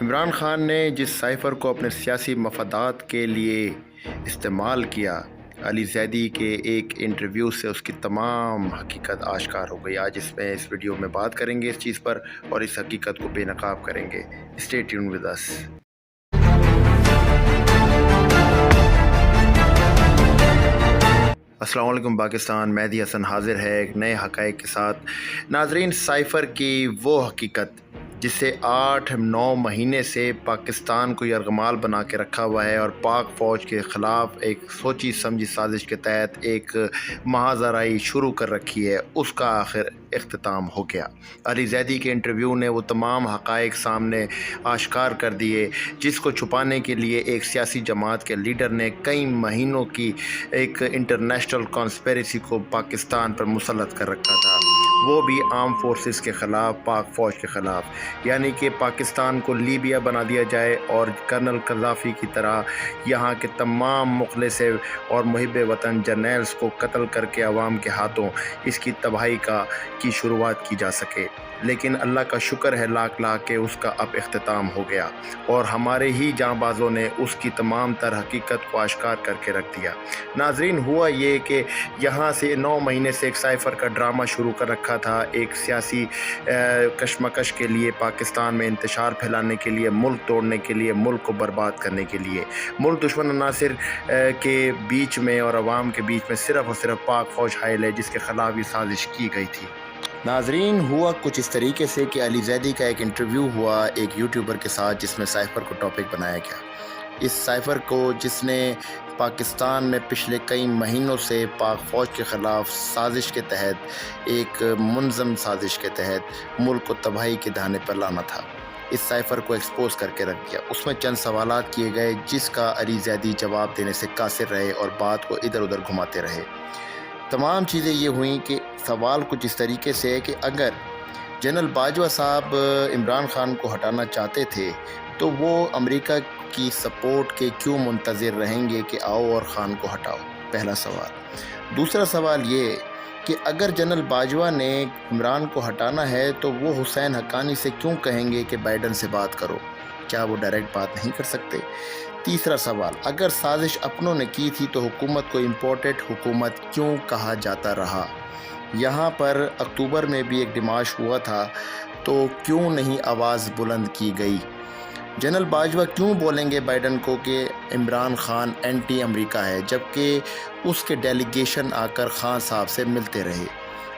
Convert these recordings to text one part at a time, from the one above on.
عمران خان نے جس سائفر کو اپنے سیاسی مفادات کے لیے استعمال کیا، علی زیدی کے ایک انٹرویو سے اس کی تمام حقیقت آشکار ہو گئی۔ آج اس ویڈیو میں بات کریں گے اس چیز پر اور اس حقیقت کو بے نقاب کریں گے۔ Stay tuned with us. السلام علیکم پاکستان، مہدی حسن حاضر ہے ایک نئے حقائق کے ساتھ۔ ناظرین، سائفر کی وہ حقیقت جسے 8-9 مہینے سے پاکستان کو یرغمال بنا کے رکھا ہوا ہے اور پاک فوج کے خلاف ایک سوچی سمجھی سازش کے تحت ایک محاذرائی شروع کر رکھی ہے، اس کا آخر اختتام ہو گیا۔ علی زیدی کے انٹرویو نے وہ تمام حقائق سامنے آشکار کر دیے جس کو چھپانے کے لیے ایک سیاسی جماعت کے لیڈر نے کئی مہینوں کی ایک انٹرنیشنل کانسپیریسی کو پاکستان پر مسلط کر رکھا تھا، وہ بھی آرم فورسز کے خلاف، پاک فوج کے خلاف، یعنی کہ پاکستان کو لیبیا بنا دیا جائے اور کرنل قذافی کی طرح یہاں کے تمام مخلص اور محب وطن جرنیلز کو قتل کر کے عوام کے ہاتھوں اس کی تباہی کی شروعات کی جا سکے۔ لیکن اللہ کا شکر ہے لاکھ کہ اس کا اب اختتام ہو گیا اور ہمارے ہی جاں بازوں نے اس کی تمام تر حقیقت کو آشکار کر کے رکھ دیا۔ ناظرین، ہوا یہ کہ یہاں سے 9 مہینے سے ایک سائفر کا ڈرامہ شروع کر رکھا تھا، ایک سیاسی کشمکش کے لیے، پاکستان میں انتشار پھیلانے کے لیے، ملک توڑنے کے لیے، ملک کو برباد کرنے کے لیے۔ ملک دشمن عناصر کے بیچ میں اور عوام کے بیچ میں صرف اور صرف پاک فوج حائل ہے جس کے خلاف یہ سازش کی گئی تھی۔ ناظرین، ہوا کچھ اس طریقے سے کہ علی زیدی کا ایک انٹرویو ہوا ایک یوٹیوبر کے ساتھ جس میں سائفر کو ٹاپک بنایا گیا۔ اس سائفر کو جس نے پاکستان میں پچھلے کئی مہینوں سے پاک فوج کے خلاف سازش کے تحت، ایک منظم سازش کے تحت ملک کو تباہی کے دہانے پر لانا تھا، اس سائفر کو ایکسپوز کر کے رکھ دیا۔ اس میں چند سوالات کیے گئے جس کا علی زیدی جواب دینے سے قاصر رہے اور بات کو ادھر ادھر گھماتے رہے۔ تمام چیزیں یہ ہوئیں کہ سوال کچھ اس طریقے سے ہے کہ اگر جنرل باجوہ صاحب عمران خان کو ہٹانا چاہتے تھے تو وہ امریکہ کی سپورٹ کے کیوں منتظر رہیں گے کہ آؤ اور خان کو ہٹاؤ؟ پہلا سوال۔ دوسرا سوال یہ کہ اگر جنرل باجوہ نے عمران کو ہٹانا ہے تو وہ حسین حقانی سے کیوں کہیں گے کہ بائیڈن سے بات کرو؟ کیا وہ ڈائریکٹ بات نہیں کر سکتے؟ تیسرا سوال، اگر سازش اپنوں نے کی تھی تو حکومت کو امپورٹڈ حکومت کیوں کہا جاتا رہا؟ یہاں پر اکتوبر میں بھی ایک ڈیمارش ہوا تھا تو کیوں نہیں آواز بلند کی گئی؟ جنرل باجوہ کیوں بولیں گے بائیڈن کو کہ عمران خان اینٹی امریکہ ہے جبکہ اس کے ڈیلیگیشن آ کر خان صاحب سے ملتے رہے؟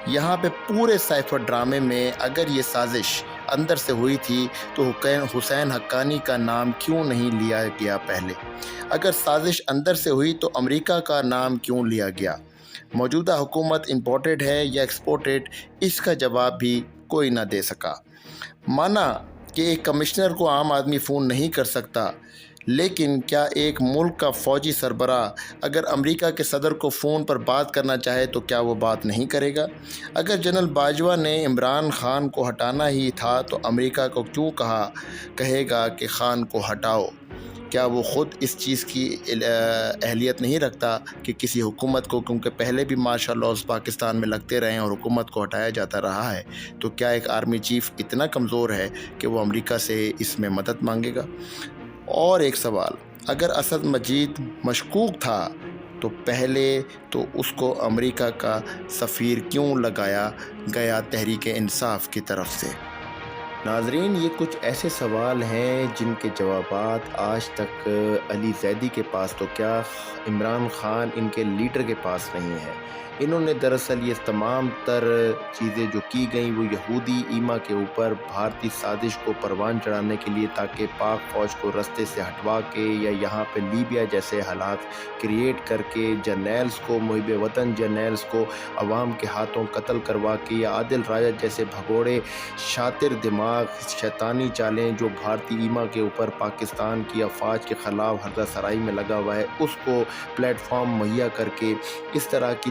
یہاں پہ پورے سائفر ڈرامے میں اگر یہ سازش اندر سے ہوئی تھی تو حسین حقانی کا نام کیوں نہیں لیا گیا پہلے؟ اگر سازش اندر سے ہوئی تو امریکہ کا نام کیوں لیا گیا؟ موجودہ حکومت امپورٹڈ ہے یا ایکسپورٹڈ، اس کا جواب بھی کوئی نہ دے سکا۔ مانا کہ ایک کمشنر کو عام آدمی فون نہیں کر سکتا، لیکن کیا ایک ملک کا فوجی سربراہ اگر امریکہ کے صدر کو فون پر بات کرنا چاہے تو کیا وہ بات نہیں کرے گا؟ اگر جنرل باجوہ نے عمران خان کو ہٹانا ہی تھا تو امریکہ کو کیوں کہے گا کہ خان کو ہٹاؤ؟ کیا وہ خود اس چیز کی اہلیت نہیں رکھتا کہ کسی حکومت کو، کیونکہ پہلے بھی مارشل لاز پاکستان میں لگتے رہے ہیں اور حکومت کو ہٹایا جاتا رہا ہے، تو کیا ایک آرمی چیف اتنا کمزور ہے کہ وہ امریکہ سے اس میں مدد مانگے گا؟ اور ایک سوال، اگر اسد مجید مشکوک تھا تو پہلے تو اس کو امریکہ کا سفیر کیوں لگایا گیا تحریک انصاف کی طرف سے؟ ناظرین، یہ کچھ ایسے سوال ہیں جن کے جوابات آج تک علی زیدی کے پاس تو کیا، عمران خان ان کے لیڈر کے پاس نہیں ہے۔ انہوں نے دراصل یہ تمام تر چیزیں جو کی گئیں وہ یہودی ایما کے اوپر بھارتی سازش کو پروان چڑھانے کے لیے، تاکہ پاک فوج کو رستے سے ہٹوا کے یا یہاں پہ لیبیا جیسے حالات کریٹ کر کے جرنیلز کو، محب وطن جرنیلز کو عوام کے ہاتھوں قتل کروا کے، یا عادل راجہ جیسے بھگوڑے شاطر دماغ شیطانی چالیں جو بھارتی ایما کے اوپر پاکستان کی افواج کے خلاف ہردہ سرائی میں لگا ہوا ہے، اس کو پلیٹ فارم مہیا کر کے اس طرح کی